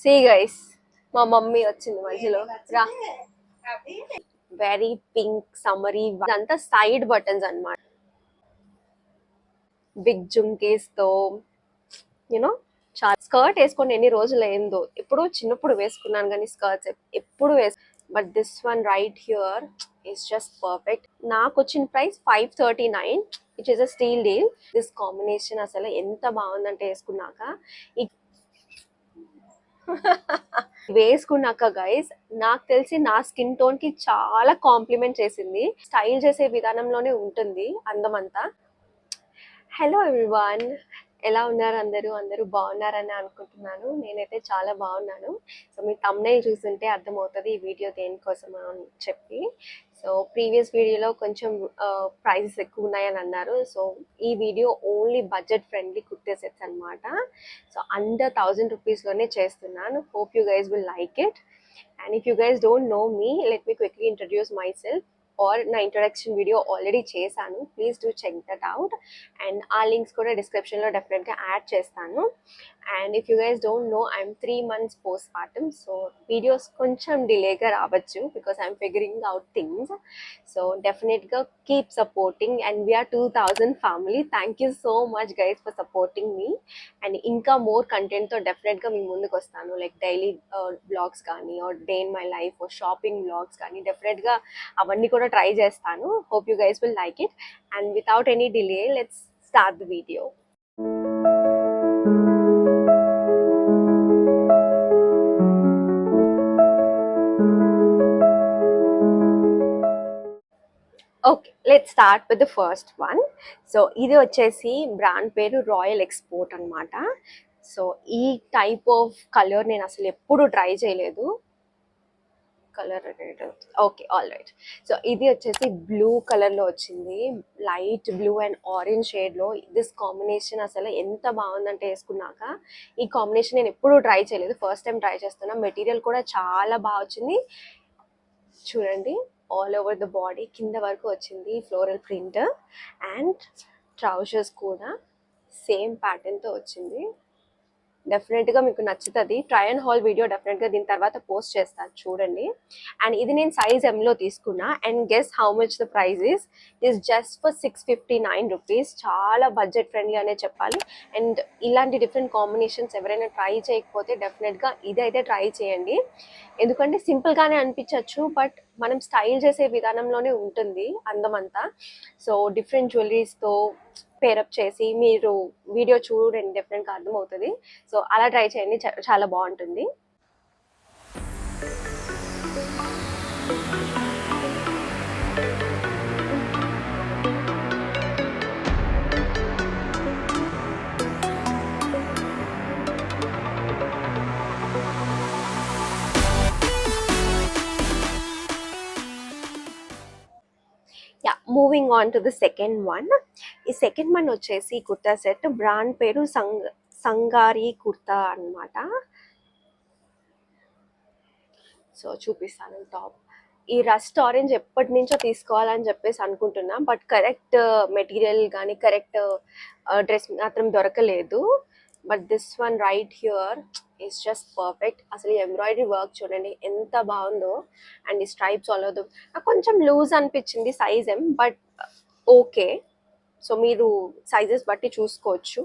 See guys, మా mummy వచ్చింది మధ్యలో. రా. వెరీ పింక్ సమ్మరీ, ఇదంతా సైడ్ బటన్స్ అన్నమాట. బిగ్ జుమ్కీస్ తో యూనో చాలా స్కర్ట్ వేసుకొని ఎన్ని రోజులు అయిందో. ఎప్పుడు చిన్నప్పుడు వేసుకున్నాను కానీ స్కర్ట్స్ ఎప్పుడు but this one right here is just perfect. నాకు వచ్చిన price 539, which is a steal deal. This combination అసలు ఎంత బాగుందంటే వేసుకున్నాక వేసుకున్నాక గైస్, నాకు తెలిసి నా స్కిన్ టోన్ కి చాలా కాంప్లిమెంట్ చేసింది. స్టైల్ చేసే విధానంలోనే ఉంటుంది అందమంతా. హలో ఎవ్రీవన్, ఎలా ఉన్నారు అందరూ బాగున్నారని అనుకుంటున్నాను. నేనైతే చాలా బాగున్నాను. సో మీ thumbnail చూస్తుంటే అర్థమవుతుంది ఈ వీడియో దేనికోసం అని చెప్పి. సో ప్రీవియస్ వీడియోలో కొంచెం ప్రైజెస్ ఎక్కువ ఉన్నాయని అన్నారు. సో ఈ video only budget friendly kurte sets అనమాట. సో అండర్ 1000 రూపీస్లోనే చేస్తున్నాను. Hope you guys will like it. And if you guys don't know me, let me quickly introduce myself. Or na introduction video already చేశాను, please do check that out. And ఆ links కూడా డిస్క్రిప్షన్లో డెఫినెట్గా add చేస్తాను. And if you guys don't know, I'm 3 months postpartum. So videos కొంచెం డిలేగా రావచ్చు because I'm figuring out things. So డెఫినెట్గా keep supporting and we're 2000 family. Thank you so much guys for supporting me. And ఇంకా more కంటెంట్తో డెఫినెట్గా మీ ముందుకు వస్తాను, లైక్ డైలీ బ్లాగ్స్ కానీ or day in my life or shopping blogs కానీ డెఫినెట్గా అవన్నీ కూడా ట్రై చేస్తాను. Hope you guys will like it. And without any delay let's start the video. Okay, let's start with the first one. So ఇది వచ్చేసి brand పేరు royal export అనమాట. So ఈ టైప్ ఆఫ్ కలర్ నేను అసలు ఎప్పుడు ట్రై చేయలేదు. Colour okay, all right. So ఇది వచ్చేసి బ్లూ కలర్లో వచ్చింది, లైట్ బ్లూ అండ్ ఆరెంజ్ షేడ్లో. దిస్ కాంబినేషన్ అసలు ఎంత బాగుందంటే వేసుకున్నాక. ఈ కాంబినేషన్ నేను ఎప్పుడు ట్రై చేయలేదు, ఫస్ట్ టైం ట్రై చేస్తున్నా. మెటీరియల్ కూడా చాలా బాగా వచ్చింది. చూడండి, ఆల్ ఓవర్ ద బాడీ కింద వరకు వచ్చింది ఫ్లోరల్ ప్రింట్. అండ్ ట్రౌజర్స్ కూడా సేమ్ ప్యాటర్న్తో వచ్చింది. డెఫినెట్గా మీకు నచ్చుతుంది. ట్రై అండ్ హాల్ వీడియో డెఫినెట్గా దీని తర్వాత పోస్ట్ చేస్తాను, చూడండి. అండ్ ఇది నేను సైజ్ ఎంలో తీసుకున్నా. And guess how much the price is just for 659 rupees. చాలా బడ్జెట్ ఫ్రెండ్లీ అనే చెప్పాలి. అండ్ ఇలాంటి డిఫరెంట్ కాంబినేషన్స్ ఎవరైనా ట్రై చేయకపోతే డెఫినెట్గా ఇదైతే ట్రై చేయండి. ఎందుకంటే సింపుల్గానే అనిపించవచ్చు, బట్ మనం స్టైల్ చేసే విధానంలోనే ఉంటుంది అందమంతా. సో డిఫరెంట్ జ్యువెలరీస్తో పేరప్ చేసి మీరు వీడియో చూడండి, డెఫినెట్గా అర్థమవుతుంది. సో అలా ట్రై చేయండి, చాలా బాగుంటుంది. Yeah, moving on to the second one. ఈ సెకండ్ వన్ వచ్చేసి కుర్తా సెట్, బ్రాండ్ పేరు సంగారి కుర్తా అనమాట. సో చూపిస్తాను టాప్. ఈ రస్ట్ ఆరెంజ్ ఎప్పటి నుంచో తీసుకోవాలని చెప్పేసి అనుకుంటున్నా, బట్ కరెక్ట్ మెటీరియల్ కానీ కరెక్ట్ డ్రెస్ మాత్రం దొరకలేదు. But this one right here is just perfect. అసలు ఈ ఎంబ్రాయిడరీ వర్క్ చూడండి ఎంత బాగుందో. అండ్ ఈ స్ట్రైప్స్ ఆల్ ఓవర్. నాకు కొంచెం లూజ్ అనిపించింది సైజ్ ఏం, బట్ ఓకే. సో మీరు సైజెస్ బట్టి చూసుకోవచ్చు.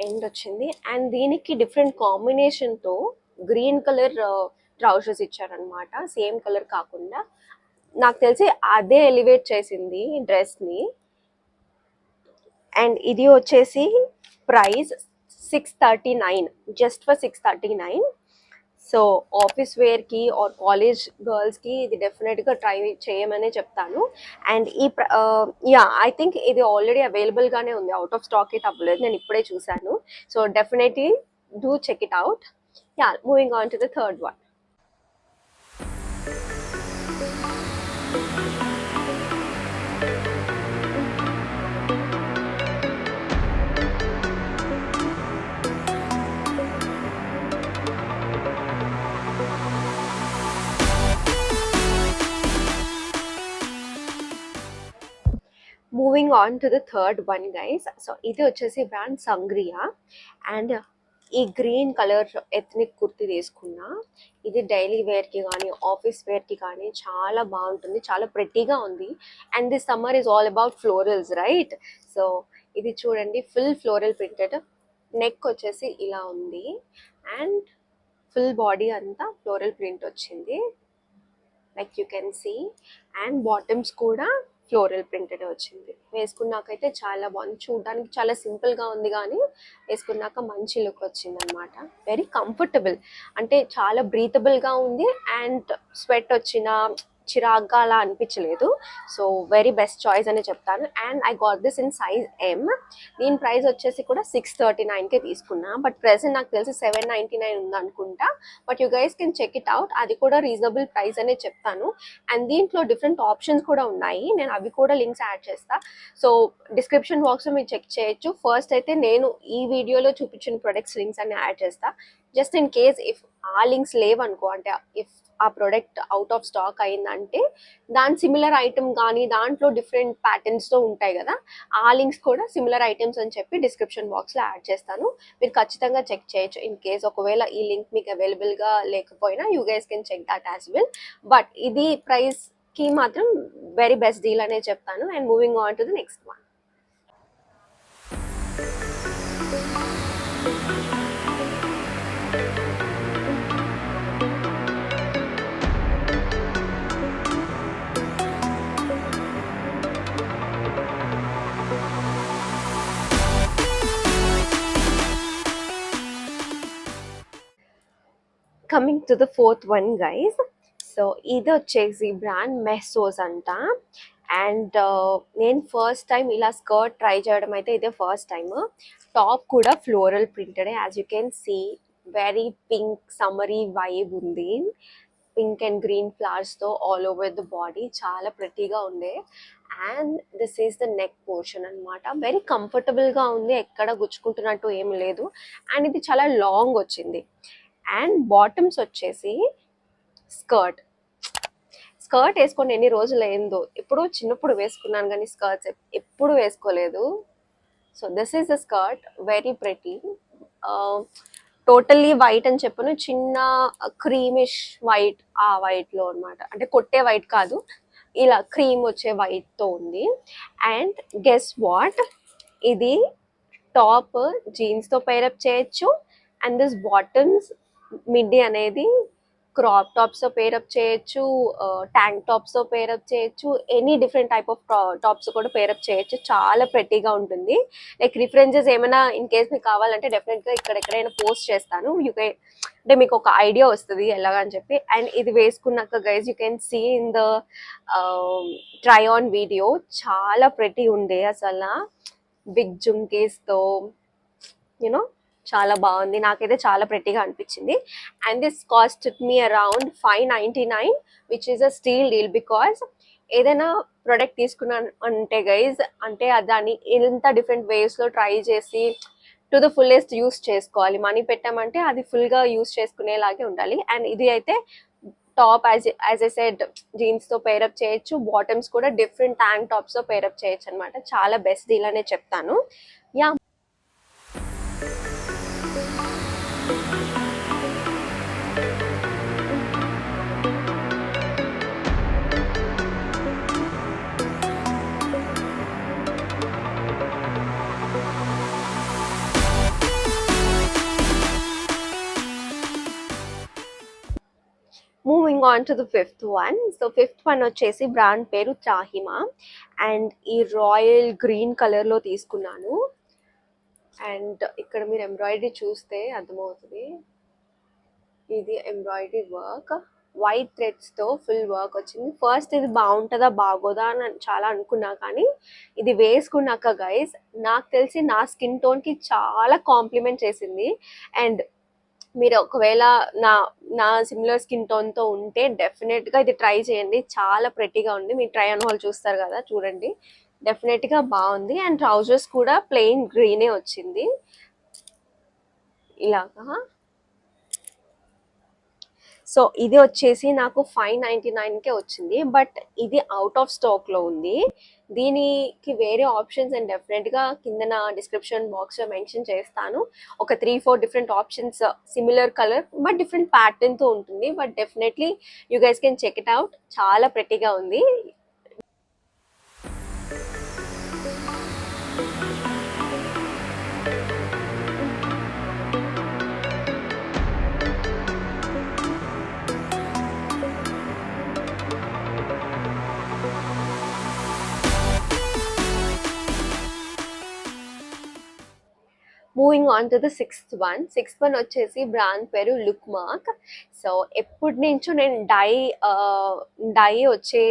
ఎండ్ వచ్చింది. అండ్ దీనికి డిఫరెంట్ కాంబినేషన్తో గ్రీన్ కలర్ ట్రౌజర్స్ ఇచ్చారనమాట, సేమ్ కలర్ కాకుండా. నాకు తెలిసి అదే ఎలివేట్ చేసింది డ్రెస్ని. అండ్ ఇది వచ్చేసి price 639, just for 639. So office వేర్కి ఆర్ కాలేజ్ గర్ల్స్కి ఇది డెఫినెట్గా ట్రై చేయమనే చెప్తాను. అండ్ ఐ థింక్ ఇది ఆల్రెడీ అవైలబుల్గానే ఉంది, అవుట్ ఆఫ్ స్టాక్ అయితే అవ్వలేదు, నేను ఇప్పుడే చూశాను. So definitely do check it out. Yeah, moving on to the third one. Moving on to the third one guys. So ఇది వచ్చేసి బ్రాండ్ సంగ్రియా. అండ్ ఈ గ్రీన్ కలర్ ఎథ్నిక్ కుర్తీ తీసుకున్నా. ఇది డైలీ వేర్కి కానీ ఆఫీస్ వేర్కి కానీ చాలా బాగుంటుంది, చాలా ప్రెట్టీగా ఉంది. And this summer is all about florals right. So ఇది చూడండి, ఫుల్ ఫ్లోరల్ ప్రింటెడ్, నెక్ వచ్చేసి ఇలా ఉంది అండ్ ఫుల్ బాడీ అంతా ఫ్లోరల్ ప్రింట్ వచ్చింది like you can see. And bottoms కూడా ఫ్లోరల్ ప్రింటెడ్ వచ్చింది. వేసుకున్నాకైతే చాలా బాగుంది, చూడడానికి చాలా సింపుల్గా ఉంది కానీ వేసుకున్నాక మంచి లుక్ వచ్చింది అనమాట. వెరీ కంఫర్టబుల్, అంటే చాలా బ్రీతబుల్గా ఉంది అండ్ స్వెట్ వచ్చిన చిరాగ్గా అలా అనిపించలేదు. సో వెరీ బెస్ట్ చాయిస్ అని చెప్తాను. And I got this in size M. దీని ప్రైస్ వచ్చేసి కూడా 639కే తీసుకున్నా, బట్ ప్రెసెంట్ నాకు తెలిసి 799 ఉంది అనుకుంటా. But you guys can check it out, అది కూడా రీజనబుల్ ప్రైస్ అనే చెప్తాను. అండ్ దీంట్లో డిఫరెంట్ ఆప్షన్స్ కూడా ఉన్నాయి, నేను అవి కూడా లింక్స్ యాడ్ చేస్తా. సో డిస్క్రిప్షన్ బాక్స్లో మీరు చెక్ చేయొచ్చు. ఫస్ట్ అయితే నేను ఈ వీడియోలో చూపించిన ప్రొడక్ట్స్ లింక్స్ అన్ని యాడ్ చేస్తా. జస్ట్ ఇన్ కేస్ ఇఫ్ ఆ లింక్స్ లేవనుకో, అంటే ఇఫ్ ఆ ప్రోడక్ట్ అవుట్ ఆఫ్ స్టాక్ అయిందంటే దాని సిమిలర్ ఐటమ్ కానీ దాంట్లో డిఫరెంట్ ప్యాటర్న్స్తో ఉంటాయి కదా, ఆ లింక్స్ కూడా సిమిలర్ ఐటమ్స్ అని చెప్పి డిస్క్రిప్షన్ బాక్స్లో యాడ్ చేస్తాను. మీరు ఖచ్చితంగా చెక్ చేయొచ్చు. ఇన్ కేస్ ఒకవేళ ఈ లింక్ మీకు అవైలబుల్గా లేకపోయినా you guys can check that as well. But ఇది ప్రైస్కి మాత్రం వెరీ బెస్ట్ డీల్ అనే చెప్తాను. And moving on to the next one. Coming to the fourth one guys. So ఇది వచ్చేసి బ్రాండ్ మెస్సోస్ అంట. అండ్ నేను ఫస్ట్ టైం ఇలా స్కర్ట్ ట్రై చేయడం అయితే ఇదే ఫస్ట్ టైం. టాప్ కూడా floral printed, as you can see. Very pink summery vibe ఉంది, పింక్ అండ్ గ్రీన్ ఫ్లవర్స్తో ఆల్ ఓవర్ ద బాడీ, చాలా ప్రెట్టీగా ఉంది. And this is the neck portion అనమాట. వెరీ కంఫర్టబుల్గా ఉంది, ఎక్కడ గుచ్చుకుంటున్నట్టు ఏం లేదు. అండ్ ఇది చాలా లాంగ్ వచ్చింది. అండ్ బాటమ్స్ వచ్చేసి స్కర్ట్ వేసుకొని ఎన్ని రోజులు అయిందో, ఎప్పుడు చిన్నప్పుడు వేసుకున్నాను కానీ స్కర్ట్స్ ఎప్పుడు వేసుకోలేదు. So this is the skirt, very pretty. Totally white అని చెప్పను, చిన్న క్రీమిష్ వైట్, ఆ వైట్లో అనమాట. అంటే కొట్టే వైట్ కాదు, ఇలా క్రీమ్ వచ్చే వైట్తో ఉంది. అండ్ గెస్ వాట్, ఇది టాప్ జీన్స్తో పేరప్ చేయొచ్చు. అండ్ దిస్ బాటమ్స్ మిడ్డీ అనేది క్రాప్ టాప్స్తో పేరప్ చేయొచ్చు, ట్యాంక్ టాప్స్తో పేరప్ చేయొచ్చు, any different type of tops కూడా పేరప్ చేయొచ్చు. చాలా ప్రెట్టీగా ఉంటుంది. లైక్ రిఫరెన్సెస్ ఏమైనా ఇన్ కేస్ మీకు కావాలంటే డెఫినెట్గా ఎక్కడైనా పోస్ట్ చేస్తాను. అంటే మీకు ఒక ఐడియా వస్తుంది ఎలాగని చెప్పి. అండ్ ఇది వేసుకున్నాక guys you can see in the try on video, చాలా ప్రెటీ ఉండే అసలు, బిగ్ జుంకీస్తో యూనో చాలా బాగుంది, నాకైతే చాలా ప్రెట్టీగా అనిపించింది. And this cost me around 599, which is a steal deal. Because ఏదైనా ప్రోడక్ట్ తీసుకున్నాను అంటే గైజ్, అంటే దాన్ని ఎంత డిఫరెంట్ వేస్లో ట్రై చేసి టు ద ఫుల్లెస్ట్ యూస్ చేసుకోవాలి. మనీ పెట్టామంటే అది ఫుల్గా యూస్ చేసుకునేలాగే ఉండాలి. అండ్ ఇది అయితే టాప్ యాజ్ ఎ సెడ్ జీన్స్తో పేరప్ చేయొచ్చు, బాటమ్స్ కూడా డిఫరెంట్ ట్యాంక్ టాప్స్తో పేరప్ చేయొచ్చు అనమాట. చాలా బెస్ట్ డీల్ అనే చెప్తాను. Yeah, moving on to the fifth one. So fifth one వచ్చేసి బ్రాండ్ పేరు చాహిమా. అండ్ ఈ రాయల్ గ్రీన్ కలర్లో తీసుకున్నాను. అండ్ ఇక్కడ మీరు ఎంబ్రాయిడరీ చూస్తే అర్థమవుతుంది, ఇది ఎంబ్రాయిడరీ వర్క్, వైట్ థ్రెడ్స్తో ఫుల్ వర్క్ వచ్చింది. ఫస్ట్ ఇది బాగుంటుందా బాగోదా అని చాలా అనుకున్నా, కానీ ఇది వేసుకున్నాక గైస్ నాకు తెలిసి నా స్కిన్ టోన్కి చాలా కాంప్లిమెంట్ చేసింది. అండ్ మీరు ఒకవేళ నా సిమిలర్ స్కిన్ టోన్తో ఉంటే డెఫినెట్గా ఇది ట్రై చేయండి, చాలా ప్రెట్టీగా ఉంది. మీరు ట్రై ఆన్ హాల్ చూస్తారు కదా, చూడండి, డెఫినెట్గా బాగుంది. అండ్ ట్రౌజర్స్ కూడా ప్లెయిన్ గ్రీనే వచ్చింది ఇలాగా. సో ఇది వచ్చేసి నాకు 599కే వచ్చింది, బట్ ఇది అవుట్ ఆఫ్ స్టాక్లో ఉంది. దీనికి వేరే ఆప్షన్స్ అండ్ డెఫినెట్గా కింద నా డిస్క్రిప్షన్ బాక్స్లో మెన్షన్ చేస్తాను. ఒక 3-4 different options, similar colour but different ప్యాటర్న్తో ఉంటుంది. But definitely you guys can check it out. చాలా ప్రెట్టీగా ఉంది. Moving on to the sixth one వచ్చేసి బ్రాండ్ పేరు లుక్ మార్క్. సో ఎప్పటి నుంచో నేను డై వచ్చే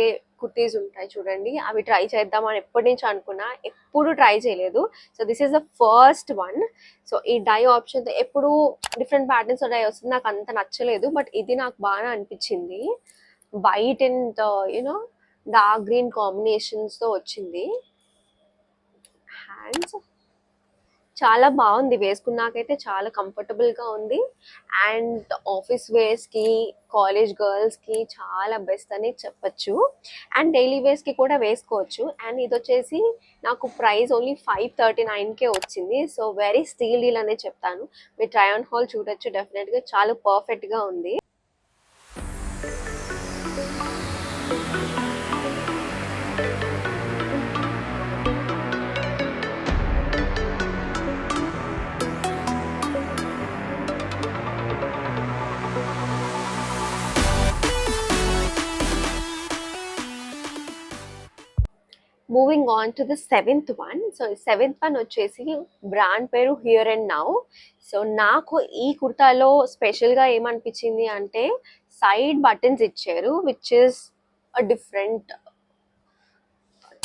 కుర్తీస్ ఉంటాయి చూడండి, అవి ట్రై చేద్దామని ఎప్పటి నుంచో అనుకున్నా, ఎప్పుడు ట్రై చేయలేదు. So this is the first one. So ఈ డై ఆప్షన్ ఎప్పుడు డిఫరెంట్ ప్యాటర్న్స్ డై వస్తుంది, నాకు అంత నచ్చలేదు. బట్ ఇది నాకు బాగా అనిపించింది. White and you know dark green కాంబినేషన్స్తో వచ్చింది. హ్యాండ్స్ చాలా బాగుంది, వేసుకున్నాకైతే చాలా కంఫర్టబుల్గా ఉంది. అండ్ ఆఫీస్ వేర్స్కి, కాలేజ్ గర్ల్స్కి చాలా బెస్ట్ అని చెప్పచ్చు. అండ్ డైలీ వేర్స్కి కూడా వేసుకోవచ్చు. అండ్ ఇది వచ్చేసి నాకు ప్రైస్ ఓన్లీ 539కే వచ్చింది. సో వెరీ స్టీల్ డీల్ అనే చెప్తాను. మీరు ట్రై ఆన్ హాల్ చూడొచ్చు, డెఫినెట్గా చాలా పర్ఫెక్ట్గా ఉంది. Moving on to the seventh one. So seventh one వచ్చేసి బ్రాండ్ పేరు హియర్ అండ్ నౌ. సో నాకు ఈ కుర్తాలో స్పెషల్గా ఏమనిపించింది అంటే సైడ్ బటన్స్ ఇచ్చారు, which is a different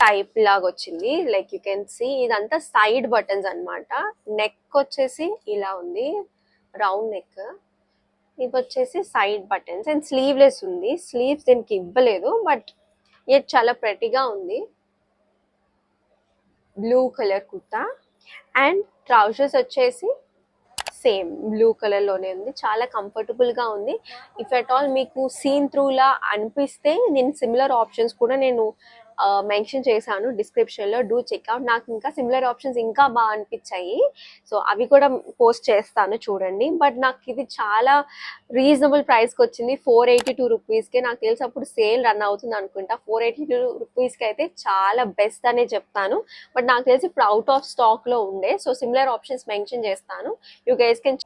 type లాగా వచ్చింది. లైక్ యూ కెన్ సీ ఇదంతా సైడ్ బటన్స్ అనమాట. నెక్ వచ్చేసి ఇలా ఉంది, రౌండ్ నెక్. ఇది వచ్చేసి సైడ్ బటన్స్ అండ్ స్లీవ్లెస్ ఉంది. స్లీవ్స్ దీనికి ఇవ్వలేదు, బట్ ఇది చాలా ప్రెటీగా ఉంది. Blue colour kurta and trousers వచ్చేసి సేమ్ బ్లూ కలర్లోనే ఉంది. చాలా కంఫర్టబుల్గా ఉంది. ఇఫ్ ఎట్ ఆల్ మీకు సీన్ త్రూలా అనిపిస్తే నేను సిమిలర్ ఆప్షన్స్ కూడా నేను మెన్షన్ చేశాను డిస్క్రిప్షన్లో, డూ చెక్అవుట్. నాకు ఇంకా సిమిలర్ ఆప్షన్స్ ఇంకా బాగా అనిపించాయి. సో అవి కూడా పోస్ట్ చేస్తాను చూడండి. బట్ నాకు ఇది చాలా రీజనబుల్ ప్రైస్కి వచ్చింది, 482 రూపీస్కి. నాకు తెలిసి అప్పుడు సేల్ రన్ అవుతుంది అనుకుంటా. 482 రూపీస్కి అయితే చాలా బెస్ట్ అనే చెప్తాను. బట్ నాకు తెలిసి ఇప్పుడు అవుట్ ఆఫ్ స్టాక్లో ఉండే. సో సిమిలర్ ఆప్షన్స్ మెన్షన్ చేస్తాను, you guys can.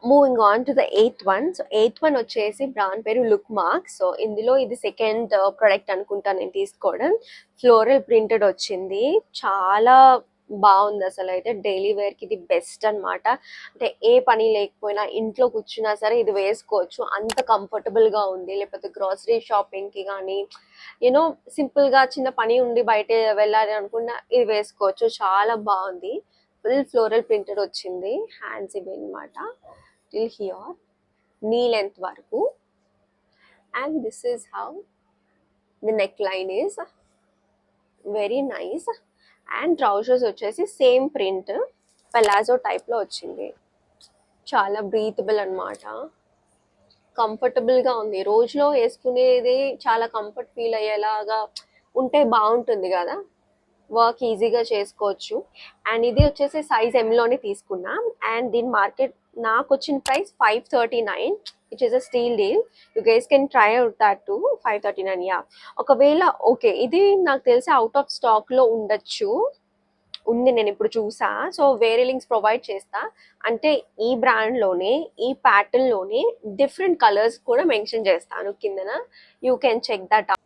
Moving on to the eighth one. So eighth one వచ్చేసి బ్రాండ్ పేరు లుక్ మార్క్. సో ఇందులో ఇది సెకండ్ ప్రోడక్ట్ అనుకుంటా నేను తీసుకోవడం. ఫ్లోరల్ ప్రింటెడ్ వచ్చింది, చాలా బాగుంది. అసలు అయితే డైలీ వేర్కి ఇది బెస్ట్ అనమాట. అంటే ఏ పని లేకపోయినా ఇంట్లో కూర్చున్నా సరే ఇది వేసుకోవచ్చు, అంత కంఫర్టబుల్గా ఉంది. లేకపోతే గ్రాసరీ షాపింగ్కి కానీ యూనో సింపుల్గా చిన్న పని ఉండి బయట వెళ్ళాలి అనుకున్నా ఇది వేసుకోవచ్చు. చాలా బాగుంది. ఫుల్ ఫ్లోరల్ ప్రింటెడ్ వచ్చింది. హ్యాండ్స్ ఇవి అనమాట, టిల్ హియర్ నీ లెంత్ వరకు. And this is how the neck line is, very nice. And trousers వచ్చేసి సేమ్ ప్రింట్, పలాజో టైప్లో వచ్చింది. చాలా బ్రీతబుల్ అనమాట, కంఫర్టబుల్గా ఉంది. రోజులో వేసుకునేది చాలా కంఫర్ట్ ఫీల్ అయ్యేలాగా ఉంటే బాగుంటుంది కదా, వర్క్ ఈజీగా చేసుకోవచ్చు. అండ్ ఇది వచ్చేసి సైజ్ ఎంలోనే తీసుకున్నా. అండ్ దీని మార్కెట్ నాకు వచ్చిన price 539, which is a steal deal. You guys can try out that to 539. Yeah, ఒకవేళ ఓకే ఇది నాకు తెలిసి అవుట్ ఆఫ్ స్టాక్లో ఉండొచ్చు, ఉంది, నేను ఇప్పుడు చూసా. సో వేరే లింక్స్ ప్రొవైడ్ చేస్తా. అంటే ఈ బ్రాండ్లోనే ఈ ప్యాటర్న్లోనే డిఫరెంట్ కలర్స్ కూడా మెన్షన్ చేస్తాను కిందన, you can check that out.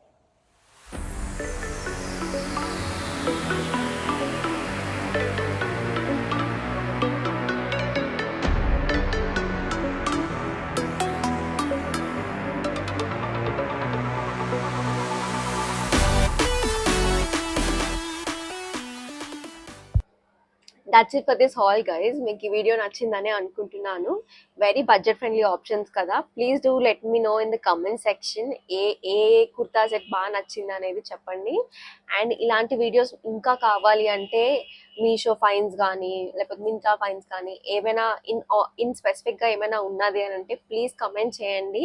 That's it for this haul guys. మీకు ఈ వీడియో నచ్చిందని అనుకుంటున్నాను. వెరీ బడ్జెట్ ఫ్రెండ్లీ ఆప్షన్స్ కదా. Please do let me know in the comment section ఏ ఏ కుర్తా సెట్ బాగా నచ్చింది అనేది చెప్పండి. అండ్ ఇలాంటి వీడియోస్ ఇంకా కావాలి అంటే మీషో ఫైన్స్ కానీ లేకపోతే మింత్రా ఫైన్స్ కానీ ఏమైనా ఇన్ స్పెసిఫిక్గా ఏమైనా ఉన్నది అని అంటే ప్లీజ్ కమెంట్ చేయండి.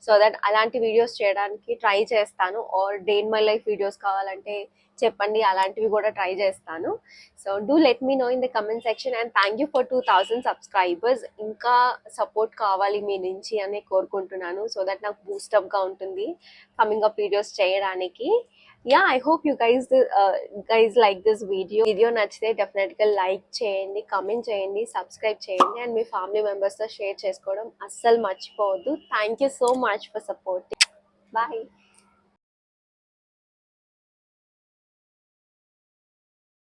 సో దట్ అలాంటి వీడియోస్ చేయడానికి ట్రై చేస్తాను. Or day in my life videos కావాలంటే చెప్పండి, అలాంటివి కూడా ట్రై చేస్తాను. So do let me know in the comment section. And thank you for 2000 subscribers. ఇంకా సపోర్ట్ కావాలి మీ నుంచి అని కోరుకుంటున్నాను. సో దట్ నాకు బూస్టప్గా ఉంటుంది కమింగ్ అప్ వీడియోస్ చేయడానికి. Yeah, I hope you guys like this video నచ్చితే డెఫినెట్గా లైక్ చేయండి, కమెంట్ చేయండి, సబ్స్క్రైబ్ చేయండి అండ్ మీ ఫ్యామిలీ మెంబర్స్తో షేర్ చేసుకోవడం అస్సలు మర్చిపోవద్దు. Thank you so much for support. Bye.